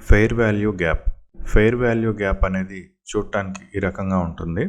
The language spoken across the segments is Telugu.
Fair value gap. Fair value gap అనేది చూడటానికి ఈ రకంగా ఉంటుంది.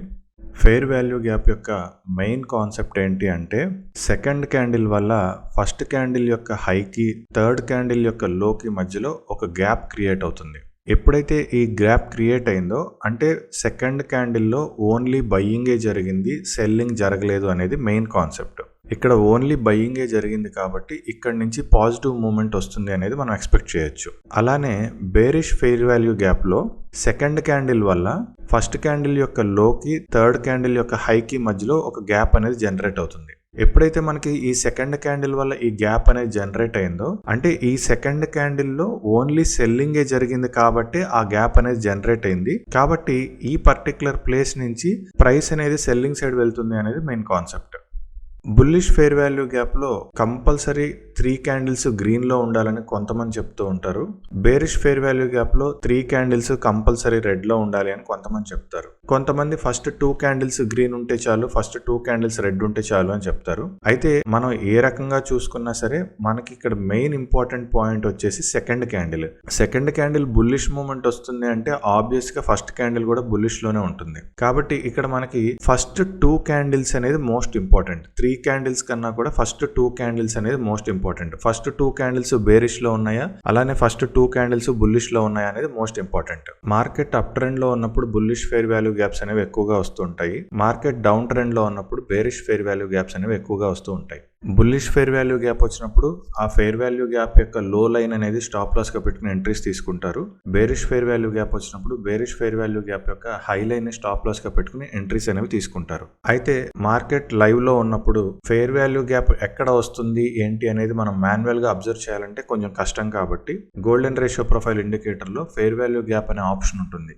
ఫెయిర్ వాల్యూ గ్యాప్ యొక్క మెయిన్ కాన్సెప్ట్ ఏంటి అంటే, సెకండ్ క్యాండిల్ వల్ల ఫస్ట్ క్యాండిల్ యొక్క హైకి థర్డ్ క్యాండిల్ యొక్క లోకి మధ్యలో ఒక గ్యాప్ క్రియేట్ అవుతుంది. ఎప్పుడైతే ఈ గ్యాప్ క్రియేట్ అయిందో అంటే సెకండ్ క్యాండిల్లో ఓన్లీ బయ్యింగే జరిగింది, సెల్లింగ్ జరగలేదు అనేది మెయిన్ కాన్సెప్ట్. ఇక్కడ ఓన్లీ బయ్యింగే జరిగింది కాబట్టి ఇక్కడ నుంచి పాజిటివ్ మూమెంట్ వస్తుంది అనేది మనం ఎక్స్పెక్ట్ చేయొచ్చు. అలానే బేరిష్ ఫెయిర్ వాల్యూ గ్యాప్లో సెకండ్ క్యాండిల్ వల్ల ఫస్ట్ క్యాండిల్ యొక్క లోకి థర్డ్ క్యాండిల్ యొక్క హైకి మధ్యలో ఒక గ్యాప్ అనేది జనరేట్ అవుతుంది. ఎప్పుడైతే మనకి ఈ సెకండ్ క్యాండిల్ వల్ల ఈ గ్యాప్ అనేది జనరేట్ అయిందో అంటే ఈ సెకండ్ క్యాండిల్లో ఓన్లీ సెల్లింగే జరిగింది కాబట్టి ఆ గ్యాప్ అనేది జనరేట్ అయింది. కాబట్టి ఈ పర్టికులర్ ప్లేస్ నుంచి ప్రైస్ అనేది సెల్లింగ్ సైడ్ వెళ్తుంది అనేది main concept. Bullish fair value గ్యాప్లో కంపల్సరీ 3 క్యాండిల్స్ గ్రీన్లో ఉండాలని కొంతమంది చెప్తూ ఉంటారు. బేరిష్ ఫెయిర్ వాల్యూ గ్యాప్లో 3 క్యాండిల్స్ కంపల్సరీ రెడ్లో ఉండాలి అని కొంతమంది చెప్తారు. కొంతమంది ఫస్ట్ 2 క్యాండిల్స్ గ్రీన్ ఉంటే చాలు, ఫస్ట్ 2 క్యాండిల్స్ రెడ్ ఉంటే చాలు అని చెప్తారు. అయితే మనం ఏ రకంగా చూసుకున్నా సరే మనకి ఇక్కడ మెయిన్ ఇంపార్టెంట్ పాయింట్ వచ్చేసి second candle. Second candle bullish movement వస్తుంది అంటే ఆబ్వియస్ గా ఫస్ట్ క్యాండిల్ కూడా బుల్లిష్ లోనే ఉంటుంది. కాబట్టి ఇక్కడ మనకి ఫస్ట్ 2 క్యాండిల్స్ అనేది మోస్ట్ ఇంపార్టెంట్. 3 క్యాండిల్స్ కన్నా కూడా ఫస్ట్ 2 క్యాండిల్స్ అనేది most important. First 2 candles bearish లో ఉన్నాయా, అలానే ఫస్ట్ 2 క్యాండిల్స్ బుల్లిష్ లో ఉన్నాయా అనేది most important. Market up trend లో ఉన్నప్పుడు బుల్లిష్ ఫెయిర్ వాల్యూ గ్యాప్స్ అనేవి ఎక్కువగా వస్తుంటాయి. మార్కెట్ డౌన్ ట్రెండ్ లో ఉన్నప్పుడు బేరిష్ ఫెయిర్ వాల్యూ గ్యాప్స్ అనేవి ఎక్కువగా వస్తూ ఉంటాయి. బుల్లిష్ ఫెయిర్ వాల్యూ గ్యాప్ వచ్చినప్పుడు ఆ ఫెయిర్ వాల్యూ గ్యాప్ యొక్క లో లైన్ అనేది స్టాప్ లాస్ గా పెట్టుకుని ఎంట్రీస్ తీసుకుంటారు. బేరిష్ ఫెయిర్ వాల్యూ గ్యాప్ వచ్చినప్పుడు బేరిష్ ఫెయిర్ వాల్యూ గ్యాప్ యొక్క హై లైన్ స్టాప్ లాస్ గా పెట్టుకుని ఎంట్రీస్ అనేవి తీసుకుంటారు. అయితే మార్కెట్ లైవ్ లో ఉన్నప్పుడు ఫెయిర్ వాల్యూ గ్యాప్ ఎక్కడ వస్తుంది ఏంటి అనేది మనం మాన్యువల్ గా అబ్జర్వ్ చేయాలంటే కొంచెం కష్టం. కాబట్టి గోల్డెన్ రేషియో ప్రొఫైల్ ఇండికేటర్ లో ఫెయిర్ వాల్యూ గ్యాప్ అనే ఆప్షన్ ఉంటుంది.